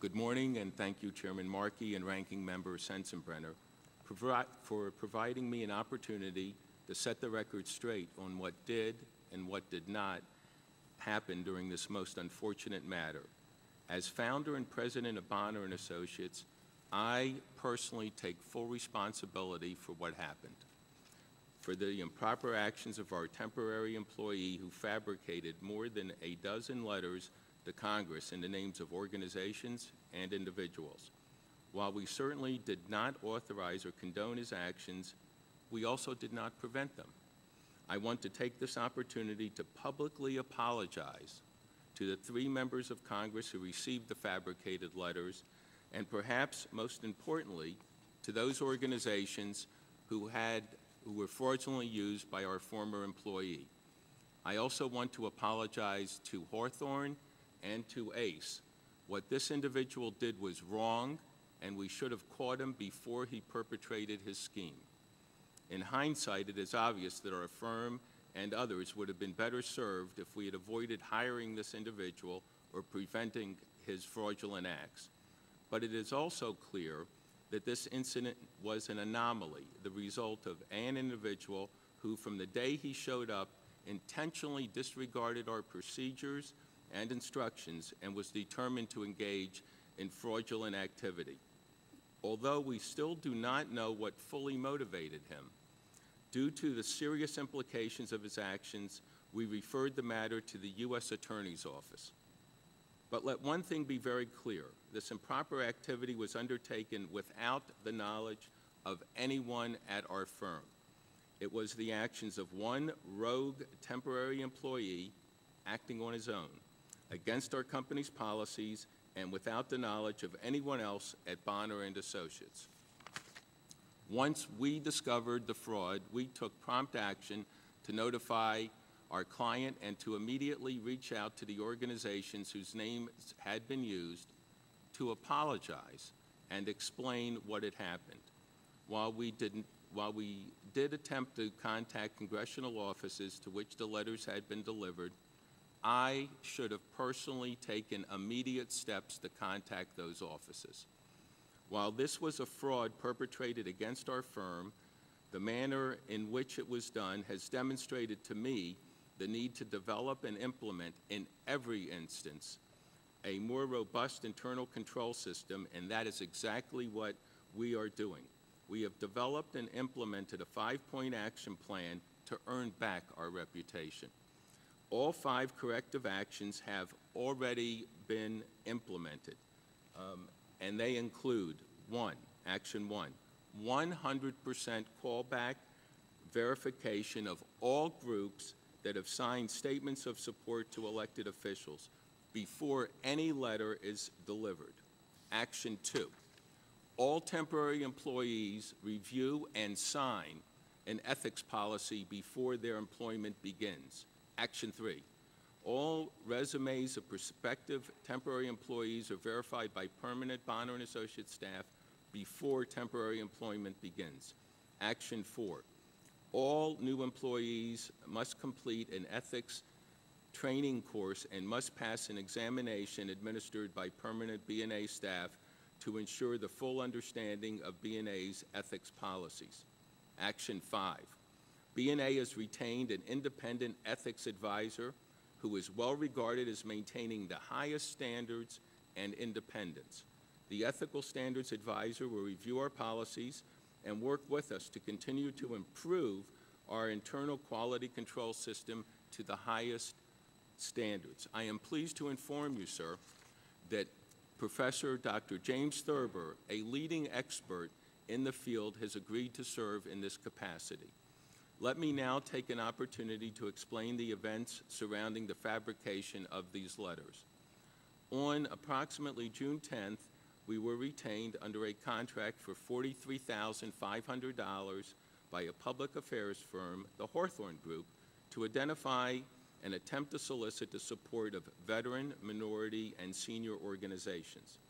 Good morning, and thank you, Chairman Markey and Ranking Member Sensenbrenner, for providing me an opportunity to set the record straight on what did and what did not happen during this most unfortunate matter. As founder and president of Bonner and Associates, I personally take full responsibility for what happened, for the improper actions of our temporary employee who fabricated more than a dozen letters to Congress in the names of organizations and individuals. While we certainly did not authorize or condone his actions, we also did not prevent them. I want to take this opportunity to publicly apologize to the 3 members of Congress who received the fabricated letters, and perhaps most importantly, to those organizations who were fraudulently used by our former employee. I also want to apologize to Hawthorne and to Ace. What this individual did was wrong, and we should have caught him before he perpetrated his scheme. In hindsight, it is obvious that our firm and others would have been better served if we had avoided hiring this individual or preventing his fraudulent acts. But it is also clear that this incident was an anomaly, the result of an individual who, from the day he showed up, intentionally disregarded our procedures and instructions and was determined to engage in fraudulent activity. Although we still do not know what fully motivated him, due to the serious implications of his actions, we referred the matter to the U.S. Attorney's Office. But let one thing be very clear. This improper activity was undertaken without the knowledge of anyone at our firm. It was the actions of one rogue temporary employee acting on his own, against our company's policies and without the knowledge of anyone else at Bonner and Associates. Once we discovered the fraud, we took prompt action to notify our client and to immediately reach out to the organizations whose names had been used to apologize and explain what had happened. While we did attempt to contact congressional offices to which the letters had been delivered, I should have personally taken immediate steps to contact those offices. While this was a fraud perpetrated against our firm, the manner in which it was done has demonstrated to me the need to develop and implement in every instance a more robust internal control system, and that is exactly what we are doing. We have developed and implemented a 5-point action plan to earn back our reputation. All 5 corrective actions have already been implemented, and they include: 1, Action 1, 100% callback verification of all groups that have signed statements of support to elected officials before any letter is delivered. Action 2, all temporary employees review and sign an ethics policy before their employment begins. Action 3, all resumes of prospective temporary employees are verified by permanent Bonner and Associates staff before temporary employment begins. Action 4, all new employees must complete an ethics training course and must pass an examination administered by permanent B&A staff to ensure the full understanding of B&A's ethics policies. Action 5, B&A has retained an independent ethics advisor who is well regarded as maintaining the highest standards and independence. The Ethical Standards Advisor will review our policies and work with us to continue to improve our internal quality control system to the highest standards. I am pleased to inform you, sir, that Professor Dr. James Thurber, a leading expert in the field, has agreed to serve in this capacity. Let me now take an opportunity to explain the events surrounding the fabrication of these letters. On approximately June 10th, we were retained under a contract for $43,500 by a public affairs firm, the Hawthorne Group, to identify and attempt to solicit the support of veteran, minority, and senior organizations.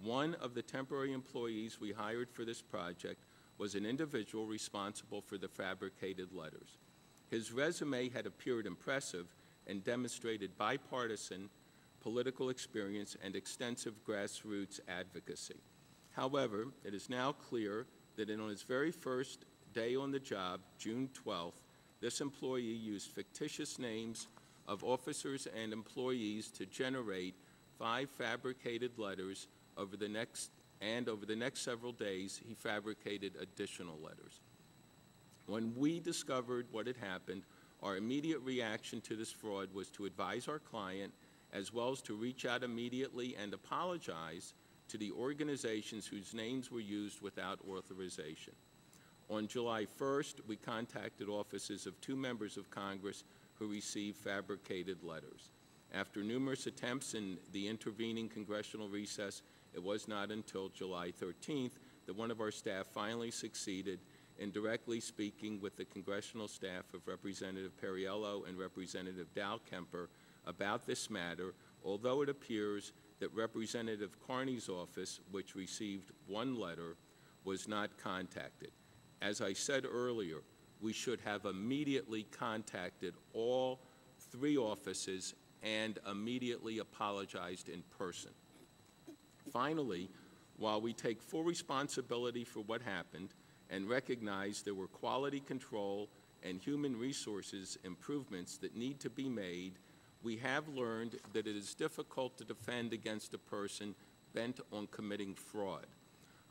One of the temporary employees we hired for this project was an individual responsible for the fabricated letters. His resume had appeared impressive and demonstrated bipartisan political experience, and extensive grassroots advocacy. However, it is now clear that on his very first day on the job, June 12th, this employee used fictitious names of officers and employees to generate 5 fabricated letters. Over the next several days, he fabricated additional letters. When we discovered what had happened, our immediate reaction to this fraud was to advise our client, as well as to reach out immediately and apologize to the organizations whose names were used without authorization. On July 1st, we contacted offices of 2 members of Congress who received fabricated letters. After numerous attempts in the intervening congressional recess, it was not until July 13th that one of our staff finally succeeded in directly speaking with the congressional staff of Representative Perriello and Representative Dahl-Kemper about this matter, although it appears that Representative Carney's office, which received 1 letter, was not contacted. As I said earlier, we should have immediately contacted all 3 offices and immediately apologized in person. Finally, while we take full responsibility for what happened and recognize there were quality control and human resources improvements that need to be made, we have learned that it is difficult to defend against a person bent on committing fraud.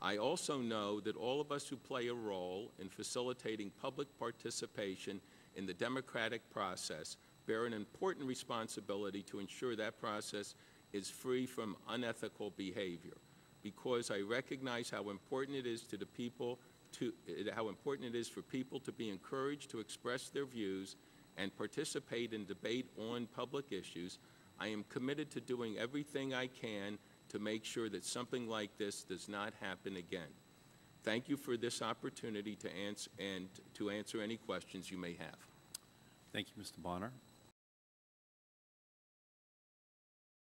I also know that all of us who play a role in facilitating public participation in the democratic process bear an important responsibility to ensure that process is free from unethical behavior, because I recognize how important it is for people to be encouraged to express their views and participate in debate on public issues. I am committed to doing everything I can to make sure that something like this does not happen again. Thank you for this opportunity to answer any questions you may have. Thank you, Mr. Bonner.